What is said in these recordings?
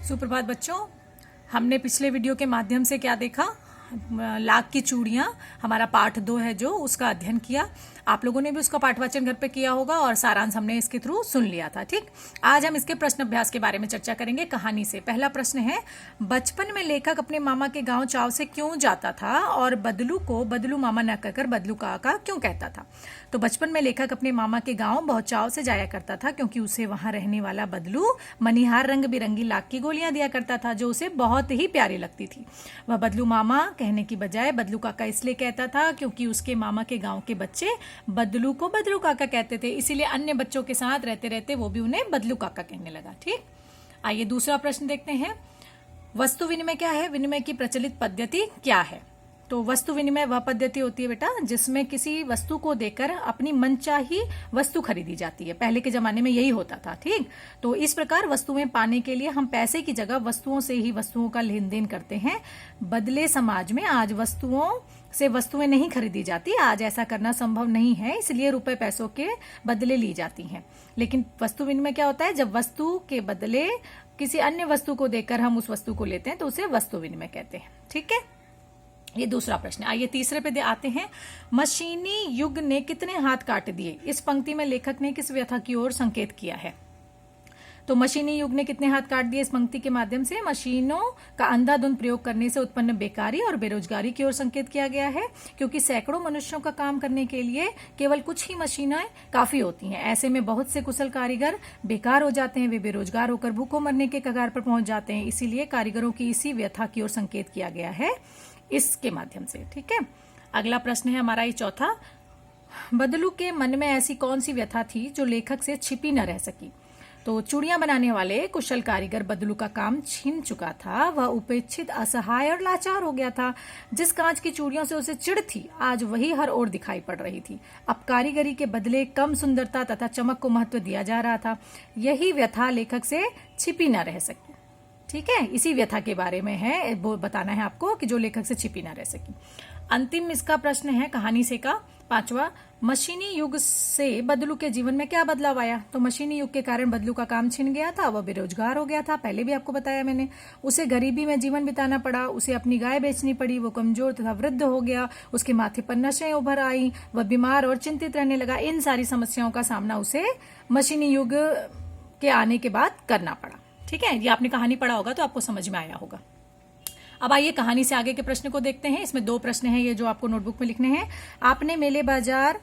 सुप्रभात बच्चों, हमने पिछले वीडियो के माध्यम से क्या देखा? लाख की चूड़ियां हमारा पाठ 2 है जो उसका अध्ययन किया। आप लोगों ने भी उसका पाठवाचन घर पे किया होगा और सारांश हमने इसके थ्रू सुन लिया था। ठीक, आज हम इसके प्रश्न अभ्यास के बारे में चर्चा करेंगे कहानी से। पहला प्रश्न है, बचपन में लेखक अपने मामा के गांव चाव से क्यों जाता था और बदलू को बदलू मामा न कहकर बदलू काका क्यों कहता था? तो बचपन में लेखक अपने मामा के गांव बहुत चाव से जाया करता था क्योंकि उसे वहां रहने वाला बदलू मनिहार रंग बिरंगी लाख की गोलियां दिया करता था जो उसे बहुत ही प्यारी लगती थी। वह बदलू मामा कहने की बजाय बदलू काका इसलिए कहता था क्योंकि उसके मामा के गांव के बच्चे बदलू को बदलू काका कहते थे, इसीलिए अन्य बच्चों के साथ रहते रहते वो भी उन्हें बदलू काका कहने लगा। ठीक, आइए दूसरा प्रश्न देखते हैं। वस्तु विनिमय क्या है? विनिमय की प्रचलित पद्धति क्या है? तो वस्तु विनिमय वह पद्धति होती है बेटा जिसमें किसी वस्तु को देकर अपनी मनचाही वस्तु खरीदी जाती है। पहले के जमाने में यही होता था। ठीक, तो इस प्रकार वस्तुएं पाने के लिए हम पैसे की जगह वस्तुओं से ही वस्तुओं का लेन देन करते हैं। बदले समाज में आज वस्तुओं से वस्तुएं नहीं खरीदी जाती। आज ऐसा करना संभव नहीं है, इसलिए रुपए पैसों के बदले ली जाती हैं। लेकिन वस्तु विनिमय क्या होता है? जब वस्तु के बदले किसी अन्य वस्तु को देकर हम उस वस्तु को लेते हैं तो उसे वस्तु विनिमय कहते हैं। ठीक है, ये दूसरा प्रश्न। आइए तीसरे पे आते हैं। मशीनी युग ने कितने हाथ काट दिए? इस पंक्ति में लेखक ने किस व्यथा की ओर संकेत किया है? तो मशीनी युग ने कितने हाथ काट दिए? इस पंक्ति के माध्यम से मशीनों का अंधाधुंध प्रयोग करने से उत्पन्न बेकारी और बेरोजगारी की ओर संकेत किया गया है, क्योंकि सैकड़ों मनुष्यों का काम करने के लिए केवल कुछ ही मशीनें काफी होती हैं। ऐसे में बहुत से कुशल कारीगर बेकार हो जाते हैं, वे बेरोजगार होकर भूखों मरने के कगार पर पहुंच जाते हैं। इसीलिए कारीगरों की इसी व्यथा की ओर संकेत किया गया है इसके माध्यम से। ठीक है, अगला प्रश्न है हमारा ये चौथा। बदलू के मन में ऐसी कौन सी व्यथा थी जो लेखक से छिपी न रह सकी? तो चूड़ियां बनाने वाले कुशल कारीगर बदलू का काम छीन चुका था। वह उपेक्षित, असहाय और लाचार हो गया था। जिस कांच की चूड़ियों से उसे चिढ़ थी, आज वही हर ओर दिखाई पड़ रही थी। अब कारीगरी के बदले कम सुंदरता तथा चमक को महत्व दिया जा रहा था। यही व्यथा लेखक से छिपी न रह सकी। ठीक है, इसी व्यथा के बारे में है, वो बताना है आपको कि जो लेखक से छिपी ना रह सकी। अंतिम इसका प्रश्न है कहानी से का पांचवा। मशीनी युग से बदलू के जीवन में क्या बदलाव आया? तो मशीनी युग के कारण बदलू का काम छिन गया था, वह बेरोजगार हो गया था। पहले भी आपको बताया मैंने। उसे गरीबी में जीवन बिताना पड़ा, उसे अपनी गाय बेचनी पड़ी, वो कमजोर तथा वृद्ध हो गया, उसके माथे पर नशें उभर आई, वह बीमार और चिंतित रहने लगा। इन सारी समस्याओं का सामना उसे मशीनी युग के आने के बाद करना पड़ा। ठीक है, ये आपने कहानी पढ़ा होगा तो आपको समझ में आया होगा। अब आइए कहानी से आगे के प्रश्न को देखते हैं। इसमें 2 प्रश्न हैं ये जो आपको नोटबुक में लिखने हैं। आपने मेले बाजार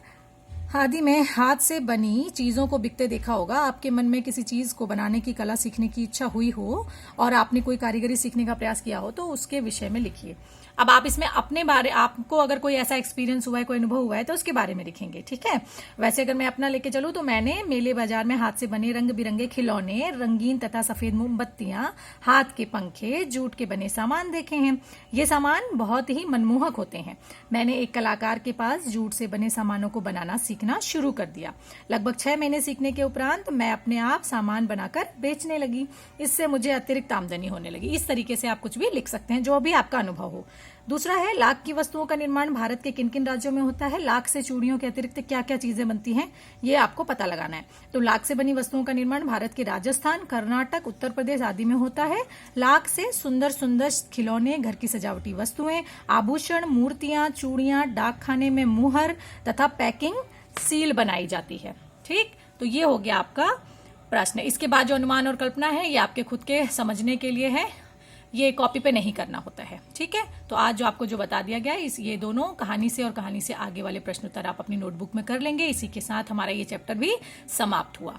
आदि में हाथ से बनी चीजों को बिकते देखा होगा। आपके मन में किसी चीज को बनाने की कला सीखने की इच्छा हुई हो और आपने कोई कारीगरी सीखने का प्रयास किया हो तो उसके विषय में लिखिए। अब आप इसमें अपने बारे, आपको अगर कोई ऐसा एक्सपीरियंस हुआ है, कोई अनुभव हुआ है तो उसके बारे में लिखेंगे। ठीक है, वैसे अगर मैं अपना लेके चलूं तो मैंने मेले बाजार में हाथ से बने रंग बिरंगे खिलौने, रंगीन तथा सफेद मोमबत्तियां, हाथ के पंखे, जूट के बने सामान देखे हैं। ये सामान बहुत ही मनमोहक होते हैं। मैंने एक कलाकार के पास जूट से बने सामानों को बनाना सीखना शुरू कर दिया। लगभग 6 महीने सीखने के उपरांत मैं अपने आप सामान बनाकर बेचने लगी। इससे मुझे अतिरिक्त आमदनी होने लगी। इस तरीके से आप कुछ भी लिख सकते हैं जो भी आपका अनुभव हो। दूसरा है, लाख की वस्तुओं का निर्माण भारत के किन किन राज्यों में होता है? लाख से चूड़ियों के अतिरिक्त क्या क्या चीजें बनती हैं ये आपको पता लगाना है। तो लाख से बनी वस्तुओं का निर्माण भारत के राजस्थान, कर्नाटक, उत्तर प्रदेश आदि में होता है। लाख से सुंदर सुंदर खिलौने, घर की सजावटी वस्तुएं, आभूषण, मूर्तियां, चूड़ियां, डाक खाने में मुहर तथा पैकिंग सील बनाई जाती है। ठीक, तो ये हो गया आपका प्रश्न। इसके बाद जो अनुमान और कल्पना है ये आपके खुद के समझने के लिए है, ये कॉपी पे नहीं करना होता है। ठीक है, तो आज जो आपको जो बता दिया गया है ये दोनों कहानी से और कहानी से आगे वाले प्रश्न उत्तर आप अपनी नोटबुक में कर लेंगे। इसी के साथ हमारा ये चैप्टर भी समाप्त हुआ।